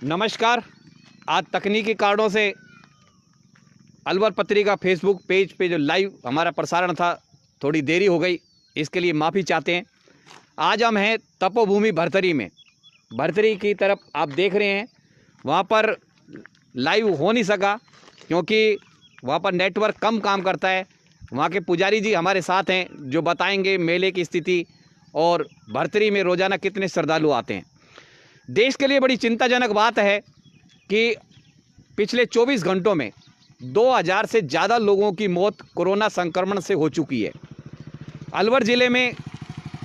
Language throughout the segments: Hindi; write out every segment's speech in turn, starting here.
नमस्कार। आज तकनीकी कारणों से अलवर पत्रिका फेसबुक पेज पे जो लाइव हमारा प्रसारण था थोड़ी देरी हो गई, इसके लिए माफ़ी चाहते हैं। आज हम हैं तपोभूमि भरतरी में। भरतरी की तरफ आप देख रहे हैं, वहाँ पर लाइव हो नहीं सका क्योंकि वहाँ पर नेटवर्क कम काम करता है। वहाँ के पुजारी जी हमारे साथ हैं जो बताएंगे मेले की स्थिति और भरतरी में रोज़ाना कितने श्रद्धालु आते हैं। देश के लिए बड़ी चिंताजनक बात है कि पिछले 24 घंटों में 2000 से ज़्यादा लोगों की मौत कोरोना संक्रमण से हो चुकी है। अलवर ज़िले में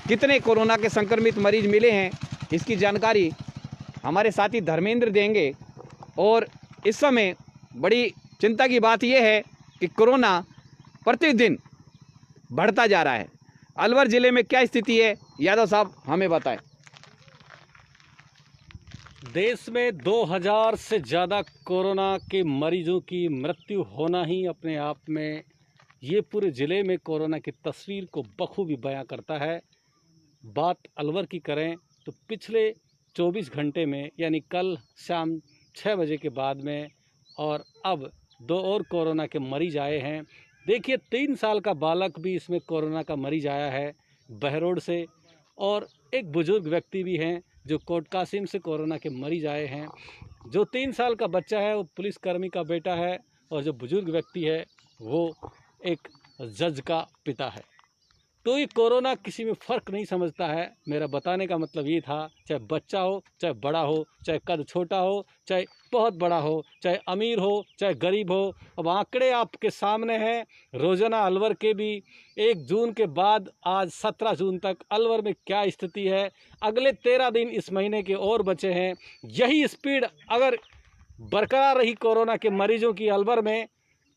कितने कोरोना के संक्रमित मरीज मिले हैं, इसकी जानकारी हमारे साथी धर्मेंद्र देंगे। और इस समय बड़ी चिंता की बात यह है कि कोरोना प्रतिदिन बढ़ता जा रहा है। अलवर ज़िले में क्या स्थिति है, यादव साहब हमें बताएं। देश में 2000 से ज़्यादा कोरोना के मरीजों की मृत्यु होना ही अपने आप में ये पूरे ज़िले में कोरोना की तस्वीर को बखूबी बयां करता है। बात अलवर की करें तो पिछले 24 घंटे में यानी कल शाम 6 बजे के बाद में और अब 2 और कोरोना के मरीज आए हैं। देखिए 3 साल का बालक भी इसमें कोरोना का मरीज आया है बहरोड से, और एक बुजुर्ग व्यक्ति भी हैं जो कोटकासिम से कोरोना के मरीज आए हैं। जो 3 साल का बच्चा है वो पुलिसकर्मी का बेटा है और जो बुजुर्ग व्यक्ति है वो एक जज का पिता है। तो ये कोरोना किसी में फ़र्क नहीं समझता है। मेरा बताने का मतलब ये था, चाहे बच्चा हो, चाहे बड़ा हो, चाहे कद छोटा हो, चाहे बहुत बड़ा हो, चाहे अमीर हो, चाहे गरीब हो। अब आंकड़े आपके सामने हैं। रोज़ाना अलवर के भी 1 जून के बाद आज 17 जून तक अलवर में क्या स्थिति है। अगले 13 दिन इस महीने के और बचे हैं। यही स्पीड अगर बरकरार रही कोरोना के मरीजों की अलवर में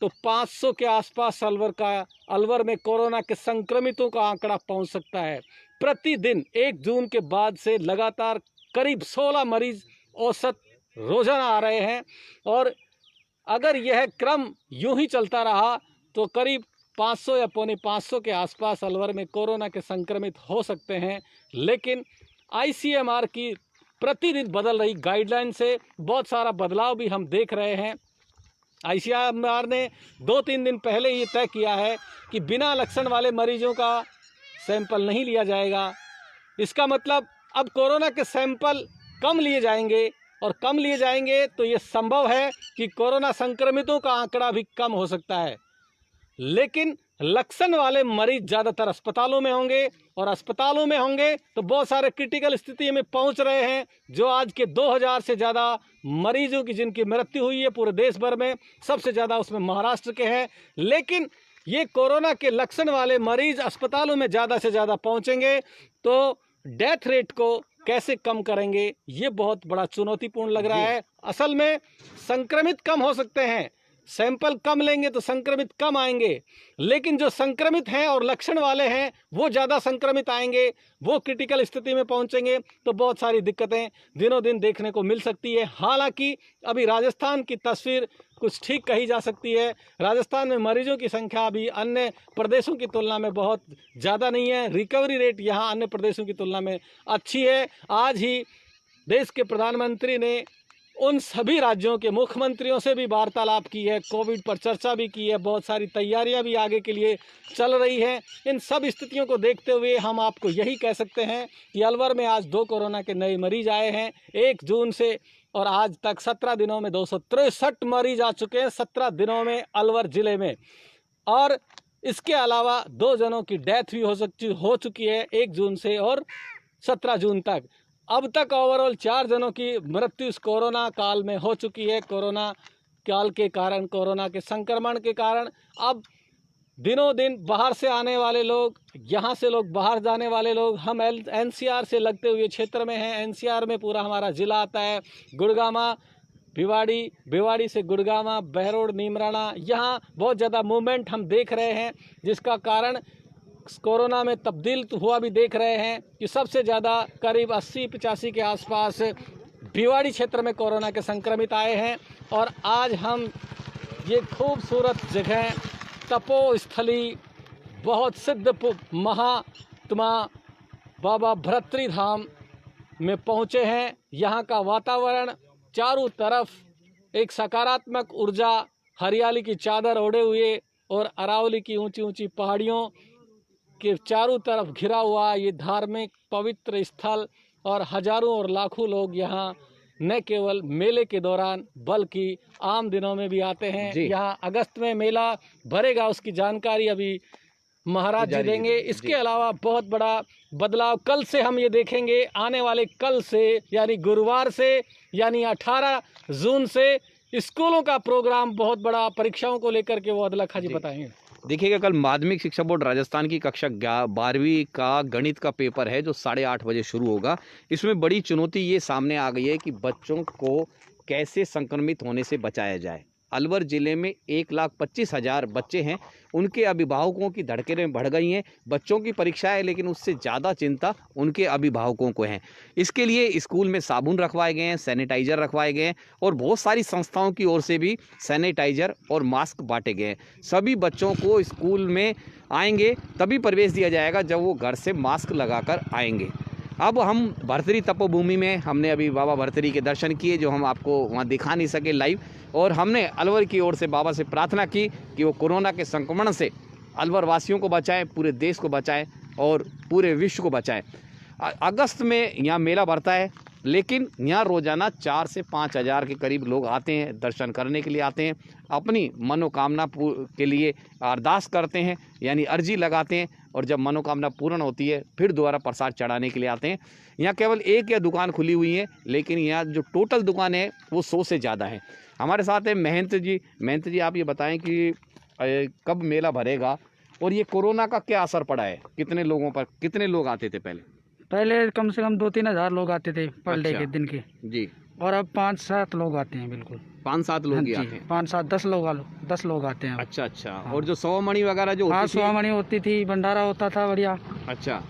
तो 500 के आसपास अलवर में कोरोना के संक्रमितों का आंकड़ा पहुंच सकता है। प्रतिदिन 1 जून के बाद से लगातार करीब 16 मरीज औसत रोजाना आ रहे हैं, और अगर यह क्रम यूं ही चलता रहा तो करीब 500 या पौने 500 के आसपास अलवर में कोरोना के संक्रमित हो सकते हैं। लेकिन ICMR की प्रतिदिन बदल रही गाइडलाइन से बहुत सारा बदलाव भी हम देख रहे हैं। ICMR ने 2-3 दिन पहले ये तय किया है कि बिना लक्षण वाले मरीजों का सैंपल नहीं लिया जाएगा। इसका मतलब अब कोरोना के सैंपल कम लिए जाएंगे, और कम लिए जाएंगे तो ये संभव है कि कोरोना संक्रमितों का आंकड़ा भी कम हो सकता है। लेकिन लक्षण वाले मरीज ज़्यादातर अस्पतालों में होंगे, और अस्पतालों में होंगे तो बहुत सारे क्रिटिकल स्थिति में पहुंच रहे हैं। जो आज के 2000 से ज़्यादा मरीजों की जिनकी मृत्यु हुई है पूरे देश भर में, सबसे ज़्यादा उसमें महाराष्ट्र के हैं। लेकिन ये कोरोना के लक्षण वाले मरीज अस्पतालों में ज़्यादा से ज़्यादा पहुँचेंगे तो डेथ रेट को कैसे कम करेंगे, ये बहुत बड़ा चुनौतीपूर्ण लग रहा है। असल में संक्रमित कम हो सकते हैं, सैंपल कम लेंगे तो संक्रमित कम आएंगे, लेकिन जो संक्रमित हैं और लक्षण वाले हैं वो ज़्यादा संक्रमित आएंगे, वो क्रिटिकल स्थिति में पहुंचेंगे तो बहुत सारी दिक्कतें दिनों दिन देखने को मिल सकती है। हालांकि अभी राजस्थान की तस्वीर कुछ ठीक कही जा सकती है। राजस्थान में मरीजों की संख्या अभी अन्य प्रदेशों की तुलना में बहुत ज़्यादा नहीं है। रिकवरी रेट यहाँ अन्य प्रदेशों की तुलना में अच्छी है। आज ही देश के प्रधानमंत्री ने उन सभी राज्यों के मुख्यमंत्रियों से भी वार्तालाप की है, कोविड पर चर्चा भी की है, बहुत सारी तैयारियां भी आगे के लिए चल रही हैं। इन सब स्थितियों को देखते हुए हम आपको यही कह सकते हैं कि अलवर में आज 2 कोरोना के नए मरीज आए हैं 1 जून से, और आज तक 17 दिनों में 263 मरीज आ चुके हैं 17 दिनों में अलवर ज़िले में। और इसके अलावा 2 जनों की डेथ भी हो चुकी है 1 जून से और 17 जून तक। अब तक ओवरऑल 4 जनों की मृत्यु इस कोरोना काल में हो चुकी है। कोरोना काल के कारण, कोरोना के संक्रमण के कारण अब दिनों दिन बाहर से आने वाले लोग, यहाँ से लोग बाहर जाने वाले लोग, हम NCR से लगते हुए क्षेत्र में हैं। NCR में पूरा हमारा ज़िला आता है। गुड़गामा, भिवाड़ी, भिवाड़ी से गुड़गामा, बहरोड, नीमराना, यहाँ बहुत ज़्यादा मूवमेंट हम देख रहे हैं, जिसका कारण कोरोना में तब्दील हुआ भी देख रहे हैं कि सबसे ज़्यादा करीब 80-85 के आसपास भिवाड़ी क्षेत्र में कोरोना के संक्रमित आए हैं। और आज हम ये खूबसूरत जगह तपोस्थली, बहुत सिद्ध महात्मा बाबा भर्तरी धाम में पहुँचे हैं। यहाँ का वातावरण चारों तरफ एक सकारात्मक ऊर्जा, हरियाली की चादर ओढ़े हुए और अरावली की ऊंची ऊंची पहाड़ियों के चारों तरफ घिरा हुआ ये धार्मिक पवित्र स्थल, और हजारों और लाखों लोग यहाँ न केवल मेले के दौरान बल्कि आम दिनों में भी आते हैं। जी। यहाँ अगस्त में मेला भरेगा, उसकी जानकारी अभी महाराज जी पुजारी जी देंगे। देंगे, इसके जी। अलावा बहुत बड़ा बदलाव कल से हम ये देखेंगे, आने वाले कल से यानी गुरुवार से, यानी 18 जून से स्कूलों का प्रोग्राम बहुत बड़ा परीक्षाओं को लेकर के वो अदला खाजी जी। बताएंगे। देखिएगा, कल माध्यमिक शिक्षा बोर्ड राजस्थान की कक्षा 12वीं का गणित का पेपर है जो 8:30 बजे शुरू होगा। इसमें बड़ी चुनौती ये सामने आ गई है कि बच्चों को कैसे संक्रमित होने से बचाया जाए। अलवर ज़िले में 1,25,000 बच्चे हैं, उनके अभिभावकों की धड़कनें बढ़ गई हैं। बच्चों की परीक्षा है, लेकिन उससे ज़्यादा चिंता उनके अभिभावकों को है। इसके लिए स्कूल में साबुन रखवाए गए हैं, सैनिटाइज़र रखवाए गए हैं और बहुत सारी संस्थाओं की ओर से भी सैनिटाइज़र और मास्क बांटे गए हैं। सभी बच्चों को स्कूल में आएंगे तभी प्रवेश दिया जाएगा जब वो घर से मास्क लगाकर आएंगे। अब हम भर्तरी तपोभूमि में हमने अभी बाबा भर्तरी के दर्शन किए, जो हम आपको वहाँ दिखा नहीं सके लाइव, और हमने अलवर की ओर से बाबा से प्रार्थना की कि वो कोरोना के संक्रमण से अलवर वासियों को बचाएं, पूरे देश को बचाएं और पूरे विश्व को बचाएं। अगस्त में यहाँ मेला भरता है, लेकिन यहाँ रोज़ाना 4 से 5 हज़ार के करीब लोग आते हैं, दर्शन करने के लिए आते हैं, अपनी मनोकामना के लिए अरदास करते हैं, यानी अर्जी लगाते हैं, और जब मनोकामना पूर्ण होती है फिर दोबारा प्रसाद चढ़ाने के लिए आते हैं। यहाँ केवल एक या दुकान खुली हुई है, लेकिन यहाँ जो टोटल दुकान है वो 100 से ज़्यादा है। हमारे साथ है महंत जी। महंत जी, आप ये बताएं कि कब मेला भरेगा और ये कोरोना का क्या असर पड़ा है, कितने लोगों पर, कितने लोग आते थे पहले? पहले कम से कम 2-3 हज़ार लोग आते थे पर डे अच्छा। के दिन के, जी। और अब 5-7 लोग आते हैं। बिल्कुल 5-7 लोग ही आते हैं। 5-7 10 लोग आते हैं अब। अच्छा अच्छा। हाँ। और जो सवामणि वगैरह जो हाँ, होती थी? सुहामणी होती थी, भंडारा होता था बढ़िया, अच्छा।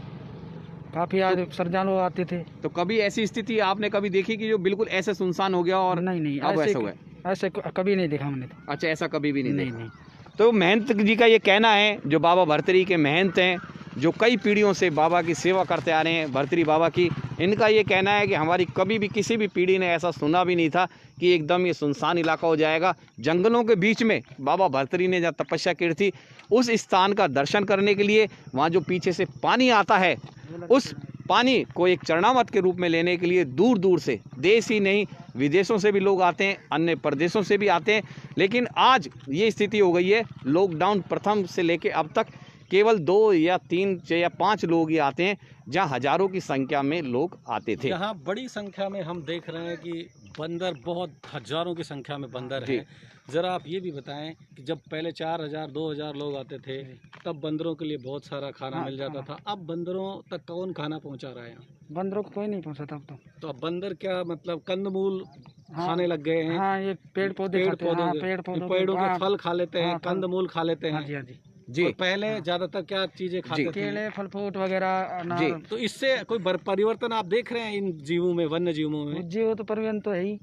काफी आज श्रद्धालु आते थे। तो कभी ऐसी स्थिति आपने कभी देखी कि जो बिल्कुल ऐसे सुनसान हो गया और नहीं अब ऐसा हुआ है? ऐसे कभी नहीं देखा हमने तो। अच्छा, ऐसा कभी भी नहीं नहीं देखा। नहीं। तो महंत जी का ये कहना है, जो बाबा भर्तरी के महंत हैं, जो कई पीढ़ियों से बाबा की सेवा करते आ रहे हैं, भर्तरी बाबा की, इनका ये कहना है कि हमारी कभी भी किसी भी पीढ़ी ने ऐसा सुना भी नहीं था कि एकदम ये सुनसान इलाका हो जाएगा। जंगलों के बीच में बाबा भर्तरी ने जब तपस्या की थी, उस स्थान का दर्शन करने के लिए वहाँ जो पीछे से पानी आता है, उस पानी को एक चरणामत के रूप में लेने के लिए दूर दूर से, देश ही नहीं विदेशों से भी लोग आते हैं, अन्य प्रदेशों से भी आते हैं। लेकिन आज ये स्थिति हो गई है, लॉकडाउन प्रथम से लेके अब तक केवल 2 या 3 या 5 लोग ही आते हैं, जहां हजारों की संख्या में लोग आते थे। यहाँ बड़ी संख्या में हम देख रहे हैं कि बंदर, बहुत हजारों की संख्या में बंदर जी। हैं। ज़रा आप ये भी बताएं कि जब पहले 4,000 2,000 लोग आते थे तब बंदरों के लिए बहुत सारा खाना हाँ, मिल जाता हाँ। था, अब बंदरों तक कौन खाना पहुंचा रहा है यहाँ? बंदरों को कोई नहीं पहुंचा था अब तो अब बंदर क्या मतलब कंदमूल हाँ। खाने लग गए हैं? हाँ, ये पेड़ पौधे खाते हैं। हाँ, पेड़ों के हाँ, फल खा लेते हैं, हाँ, फल। कंदमूल खा लेते हाँ हैं। जी, हाँ जी। जी। और पहले ज्यादातर क्या चीजें खाते थे? केले, फल फ्रूट वगैरह, अनार। जी। तो इससे कोई परिवर्तन आप देख रहे हैं इन जीवों में, वन्य जीवों में? जीव तो परिवहन तो है ही।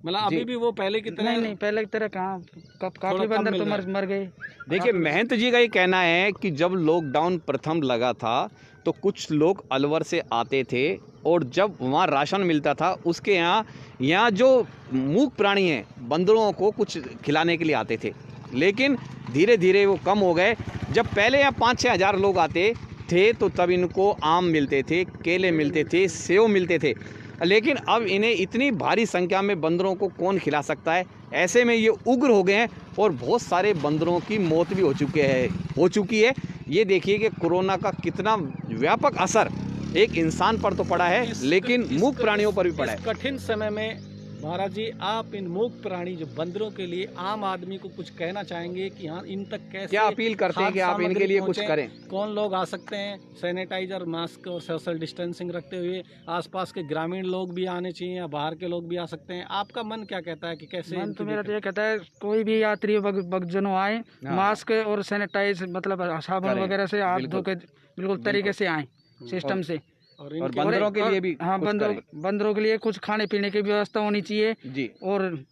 मतलब अभी जी। भी वो पहले की तरह? नहीं, पहले की तरह कहाँ, काफी कम बंदर मिल तो रहा है। मर गए। देखिए, महंत जी का ये कहना है कि जब लॉकडाउन प्रथम लगा था तो कुछ लोग अलवर से आते थे, और जब वहाँ राशन मिलता था उसके यहाँ जो मूक प्राणी हैं, बंदरों को कुछ खिलाने के लिए आते थे। लेकिन धीरे धीरे वो कम हो गए। जब पहले यहाँ 5-6 हज़ार लोग आते थे तो तब इनको आम मिलते थे, केले मिलते थे, सेव मिलते थे। लेकिन अब इन्हें इतनी भारी संख्या में बंदरों को कौन खिला सकता है? ऐसे में ये उग्र हो गए हैं और बहुत सारे बंदरों की मौत भी हो चुकी है। ये देखिए कि कोरोना का कितना व्यापक असर एक इंसान पर तो पड़ा है, लेकिन मूक प्राणियों पर भी पड़ा है। इस कठिन समय में महाराज जी, आप इन मूक प्राणी जो बंदरों के लिए आम आदमी को कुछ कहना चाहेंगे कि हाँ, इन तक कैसे क्या अपील करते हैं कि आप इनके लिए कुछ करें? कौन लोग आ सकते हैं? सैनिटाइजर, मास्क और सोशल डिस्टेंसिंग रखते हुए आसपास के ग्रामीण लोग भी आने चाहिए या बाहर के लोग भी आ सकते हैं? आपका मन क्या कहता है कि कैसे? मन तो मेरा तो ये कहता है कोई भी यात्री भक्तजनों आए, हाँ। मास्क और सैनिटाइज मतलब साबुन करें। वगैरह से हाथ बिल्कुल। धो के बिल्कुल तरीके से आए सिस्टम से। और और इनके बंदरों के लिए भी हाँ, कुछ करें। बंदरों के लिए कुछ खाने पीने की व्यवस्था होनी चाहिए, जी, और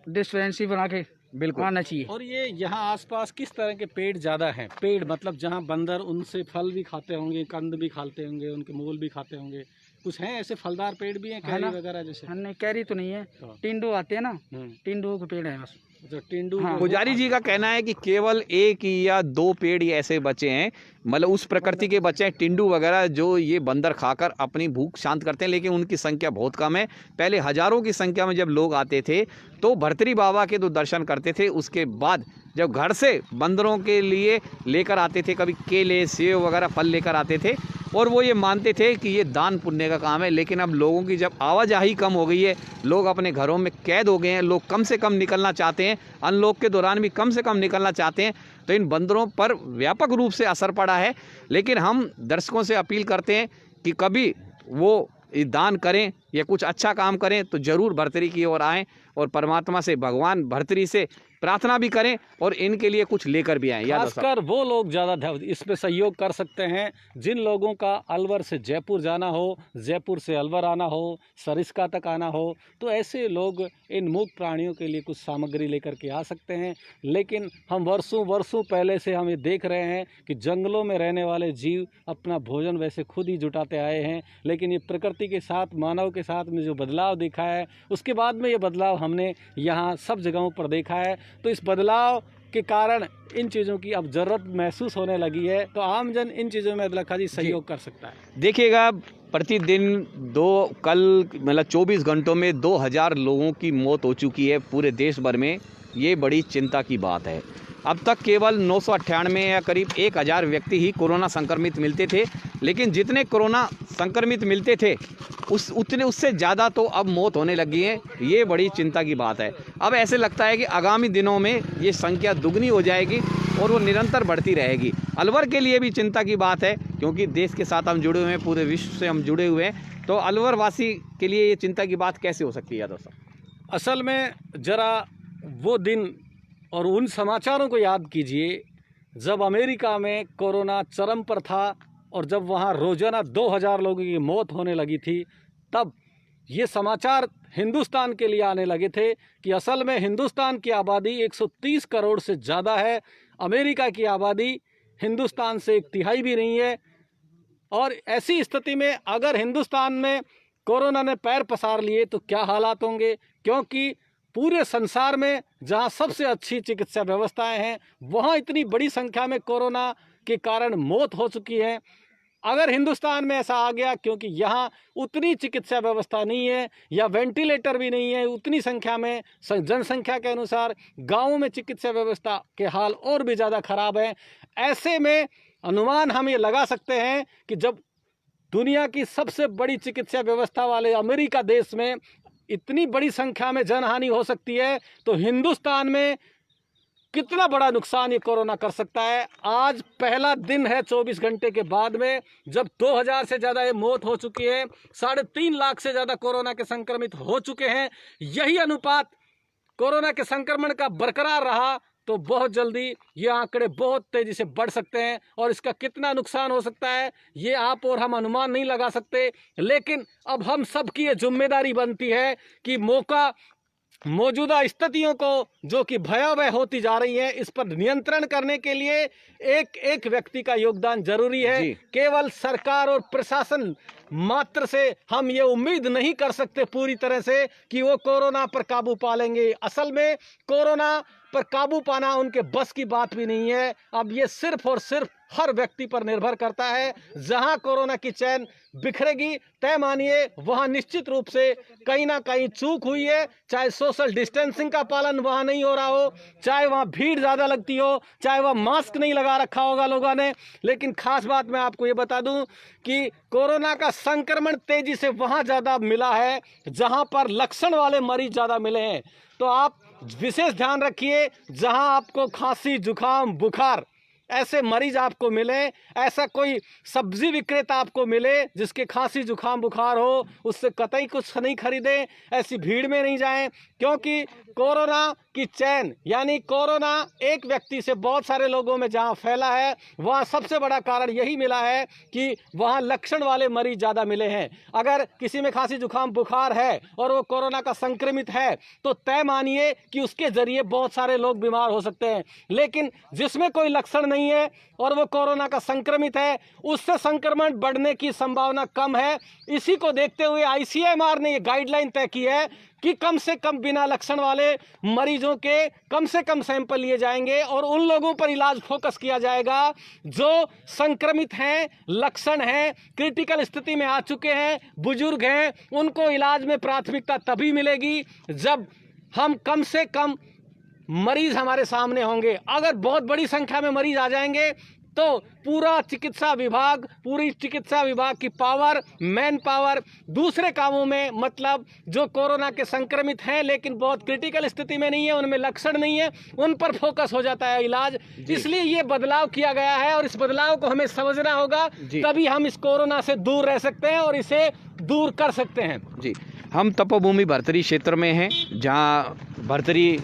डिस्पेंसरी बना के बिल्कुल। आना चाहिए। और ये यहाँ आसपास किस तरह के पेड़ ज़्यादा हैं? पेड़ मतलब जहाँ बंदर उनसे फल भी खाते होंगे, कंद भी खाते होंगे, उनके मूल भी खाते होंगे, कुछ हैं ऐसे फलदार पेड़ भी हैं है कैरी ना? वगैरह जैसे? हाँ, नहीं कैरी तो नहीं है, हाँ। टिंडो आते हैं ना, हम्म, टिंडो के पेड़ है बस। जो टेंडू हाँ। जो पुजारी जी का कहना है कि केवल 1 या 2 पेड़ ही ऐसे बचे हैं, मतलब उस प्रकृति के बचे हैं टिंडू वगैरह जो ये बंदर खाकर अपनी भूख शांत करते हैं, लेकिन उनकी संख्या बहुत कम है। पहले हजारों की संख्या में जब लोग आते थे तो भर्तरी बाबा के तो दर्शन करते थे, उसके बाद जब घर से बंदरों के लिए लेकर आते थे, कभी केले सेब वगैरह फल लेकर आते थे, और वो ये मानते थे कि ये दान पुण्य का काम है। लेकिन अब लोगों की जब आवाजाही कम हो गई है, लोग अपने घरों में कैद हो गए हैं, लोग कम से कम निकलना चाहते हैं, अनलॉक के दौरान भी कम से कम निकलना चाहते हैं, तो इन बंदरों पर व्यापक रूप से असर पड़ा है। लेकिन हम दर्शकों से अपील करते हैं कि कभी वो दान करें या कुछ अच्छा काम करें तो ज़रूर भर्तरी की ओर आएँ और परमात्मा से, भगवान भर्तरी से प्रार्थना भी करें और इनके लिए कुछ लेकर भी आएँ। याद खासकर वो लोग ज़्यादा इसमें सहयोग कर सकते हैं जिन लोगों का अलवर से जयपुर जाना हो, जयपुर से अलवर आना हो, सरिस्का तक आना हो, तो ऐसे लोग इन मूक प्राणियों के लिए कुछ सामग्री लेकर के आ सकते हैं। लेकिन हम वर्षों पहले से हम ये देख रहे हैं कि जंगलों में रहने वाले जीव अपना भोजन वैसे खुद ही जुटाते आए हैं, लेकिन ये प्रकृति के साथ, मानव के साथ में जो बदलाव देखा है, उसके बाद में ये बदलाव हमने यहाँ सब जगहों पर देखा है। तो इस बदलाव के कारण इन चीज़ों की अब ज़रूरत महसूस होने लगी है, तो आमजन इन चीज़ों में अदला खाजी सहयोग कर सकता है। देखिएगा, प्रतिदिन कल मतलब 24 घंटों में 2000 लोगों की मौत हो चुकी है पूरे देश भर में। ये बड़ी चिंता की बात है। अब तक केवल 998 या करीब 1000 व्यक्ति ही कोरोना संक्रमित मिलते थे, लेकिन जितने कोरोना संक्रमित मिलते थे उससे ज़्यादा तो अब मौत होने लगी है। ये बड़ी चिंता की बात है। अब ऐसे लगता है कि आगामी दिनों में ये संख्या दुगनी हो जाएगी और वो निरंतर बढ़ती रहेगी। अलवर के लिए भी चिंता की बात है, क्योंकि देश के साथ हम जुड़े हुए हैं, पूरे विश्व से हम जुड़े हुए हैं। तो अलवर वासी के लिए ये चिंता की बात कैसे हो सकती है यादव साहब? असल में ज़रा वो दिन और उन समाचारों को याद कीजिए जब अमेरिका में कोरोना चरम पर था और जब वहाँ रोज़ाना 2000 लोगों की मौत होने लगी थी, तब ये समाचार हिंदुस्तान के लिए आने लगे थे कि असल में हिंदुस्तान की आबादी 130 करोड़ से ज़्यादा है, अमेरिका की आबादी हिंदुस्तान से 1/3 भी नहीं है। और ऐसी स्थिति में अगर हिंदुस्तान में कोरोना ने पैर पसार लिए तो क्या हालात होंगे, क्योंकि पूरे संसार में जहां सबसे अच्छी चिकित्सा व्यवस्थाएं हैं वहां इतनी बड़ी संख्या में कोरोना के कारण मौत हो चुकी है। अगर हिंदुस्तान में ऐसा आ गया, क्योंकि यहाँ उतनी चिकित्सा व्यवस्था नहीं है या वेंटिलेटर भी नहीं है उतनी संख्या में, जनसंख्या के अनुसार गाँवों में चिकित्सा व्यवस्था के हाल और भी ज़्यादा खराब है। ऐसे में अनुमान हम ये लगा सकते हैं कि जब दुनिया की सबसे बड़ी चिकित्सा व्यवस्था वाले अमेरिका देश में इतनी बड़ी संख्या में जनहानि हो सकती है, तो हिंदुस्तान में कितना बड़ा नुकसान ये कोरोना कर सकता है। आज पहला दिन है 24 घंटे के बाद में जब 2000 से ज़्यादा ये मौत हो चुकी है, 3.5 लाख से ज़्यादा कोरोना के संक्रमित हो चुके हैं। यही अनुपात कोरोना के संक्रमण का बरकरार रहा तो बहुत जल्दी ये आंकड़े बहुत तेज़ी से बढ़ सकते हैं और इसका कितना नुकसान हो सकता है ये आप और हम अनुमान नहीं लगा सकते। लेकिन अब हम सब की ये जिम्मेदारी बनती है कि मौजूदा स्थितियों को जो कि भयावह होती जा रही है, इस पर नियंत्रण करने के लिए एक एक व्यक्ति का योगदान जरूरी है। केवल सरकार और प्रशासन मात्र से हम ये उम्मीद नहीं कर सकते पूरी तरह से कि वो कोरोना पर काबू पा लेंगे। असल में कोरोना पर काबू पाना उनके बस की बात भी नहीं है। अब ये सिर्फ और सिर्फ हर व्यक्ति पर निर्भर करता है। जहां कोरोना की चैन बिखरेगी तय मानिए वहां निश्चित रूप से कहीं ना कहीं चूक हुई है, चाहे सोशल डिस्टेंसिंग का पालन वहां नहीं हो रहा हो, चाहे वहां भीड़ ज़्यादा लगती हो, चाहे वह मास्क नहीं लगा रखा होगा लोगों ने। लेकिन खास बात मैं आपको ये बता दूं कि कोरोना का संक्रमण तेजी से वहां ज़्यादा मिला है जहां पर लक्षण वाले मरीज ज़्यादा मिले हैं। तो आप विशेष ध्यान रखिए, जहां आपको खांसी जुकाम बुखार ऐसे मरीज आपको मिले, ऐसा कोई सब्जी विक्रेता आपको मिले जिसके खांसी जुकाम बुखार हो, उससे कतई कुछ नहीं खरीदें, ऐसी भीड़ में नहीं जाएं, क्योंकि कोरोना की चैन यानी कोरोना एक व्यक्ति से बहुत सारे लोगों में जहां फैला है वहां सबसे बड़ा कारण यही मिला है कि वहां लक्षण वाले मरीज ज़्यादा मिले हैं। अगर किसी में खांसी जुकाम बुखार है और वो कोरोना का संक्रमित है तो तय मानिए कि उसके जरिए बहुत सारे लोग बीमार हो सकते हैं। लेकिन जिसमें कोई लक्षण नहीं नहीं है और वो कोरोना का संक्रमित है, उससे संक्रमण बढ़ने की संभावना कम है। इसी को देखते हुए ICMR ने ये गाइडलाइन तय की है कि कम से कम बिना लक्षण वाले मरीजों के कम से कम सैंपल लिए जाएंगे और उन लोगों पर इलाज फोकस किया जाएगा जो संक्रमित हैं, लक्षण हैं, क्रिटिकल स्थिति में आ चुके हैं, बुजुर्ग हैं। उनको इलाज में प्राथमिकता तभी मिलेगी जब हम कम से कम मरीज हमारे सामने होंगे। अगर बहुत बड़ी संख्या में मरीज आ जाएंगे तो पूरी चिकित्सा विभाग की पावर, मैन पावर दूसरे कामों में, मतलब जो कोरोना के संक्रमित हैं लेकिन बहुत क्रिटिकल स्थिति में नहीं है, उनमें लक्षण नहीं है, उन पर फोकस हो जाता है इलाज। इसलिए ये बदलाव किया गया है और इस बदलाव को हमें समझना होगा, तभी हम इस कोरोना से दूर रह सकते हैं और इसे दूर कर सकते हैं। जी, हम तपोभूमि भर्तरी क्षेत्र में हैं, जहाँ भर्तरी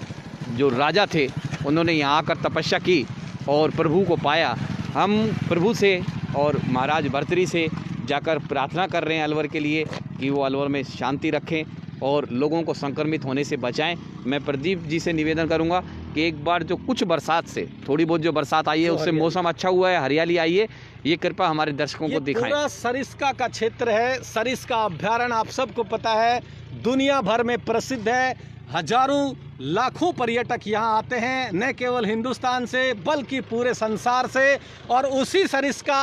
जो राजा थे उन्होंने यहाँ आकर तपस्या की और प्रभु को पाया। हम प्रभु से और महाराज भर्तरी से जाकर प्रार्थना कर रहे हैं अलवर के लिए कि वो अलवर में शांति रखें और लोगों को संक्रमित होने से बचाएं। मैं प्रदीप जी से निवेदन करूंगा कि एक बार जो कुछ बरसात से, थोड़ी बहुत जो बरसात आई है उससे मौसम अच्छा हुआ है, हरियाली आई है, ये कृपा हमारे दर्शकों को दिखाएं। पूरा सरिस्का का क्षेत्र है। सरिस्का अभ्यारण्य आप सबको पता है दुनिया भर में प्रसिद्ध है। हजारों लाखों पर्यटक यहाँ आते हैं, न केवल हिंदुस्तान से बल्कि पूरे संसार से। और उसी सरिस्का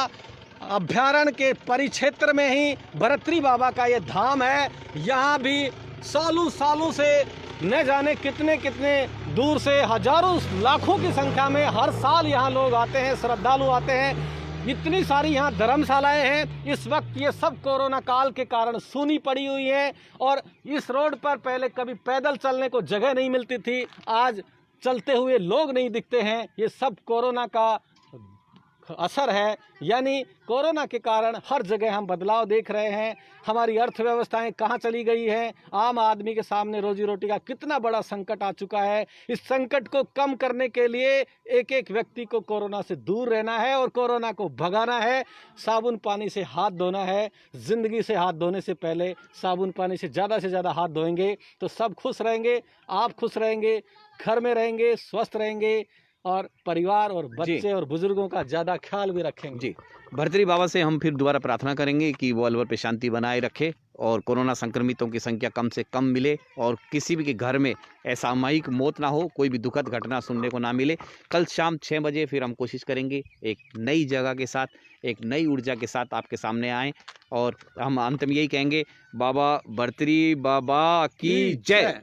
अभ्यारण्य के परिक्षेत्र में ही भर्तरी बाबा का ये धाम है। यहाँ भी सालों से न जाने कितने दूर से हजारों लाखों की संख्या में हर साल यहाँ लोग आते हैं, श्रद्धालु आते हैं। इतनी सारी यहाँ धर्मशालाएं हैं। इस वक्त ये सब कोरोना काल के कारण सूनी पड़ी हुई हैं और इस रोड पर पहले कभी पैदल चलने को जगह नहीं मिलती थी, आज चलते हुए लोग नहीं दिखते हैं। ये सब कोरोना का असर है, यानी कोरोना के कारण हर जगह हम बदलाव देख रहे हैं। हमारी अर्थव्यवस्थाएं कहाँ चली गई हैं, आम आदमी के सामने रोजी रोटी का कितना बड़ा संकट आ चुका है। इस संकट को कम करने के लिए एक एक व्यक्ति को कोरोना से दूर रहना है और कोरोना को भगाना है। साबुन पानी से हाथ धोना है। ज़िंदगी से हाथ धोने से पहले साबुन पानी से ज़्यादा हाथ धोएंगे तो सब खुश रहेंगे, आप खुश रहेंगे, घर में रहेंगे, स्वस्थ रहेंगे और परिवार और बच्चे और बुजुर्गों का ज़्यादा ख्याल भी रखेंगे। जी, भर्तरी बाबा से हम फिर दोबारा प्रार्थना करेंगे कि वो अलवर पे शांति बनाए रखे और कोरोना संक्रमितों की संख्या कम से कम मिले और किसी भी के घर में असामयिक मौत ना हो, कोई भी दुखद घटना सुनने को ना मिले। कल शाम 6 बजे फिर हम कोशिश करेंगे एक नई जगह के साथ, एक नई ऊर्जा के साथ आपके सामने आएँ और हम अंत में यही कहेंगे, बाबा भर्तरी बाबा की जय।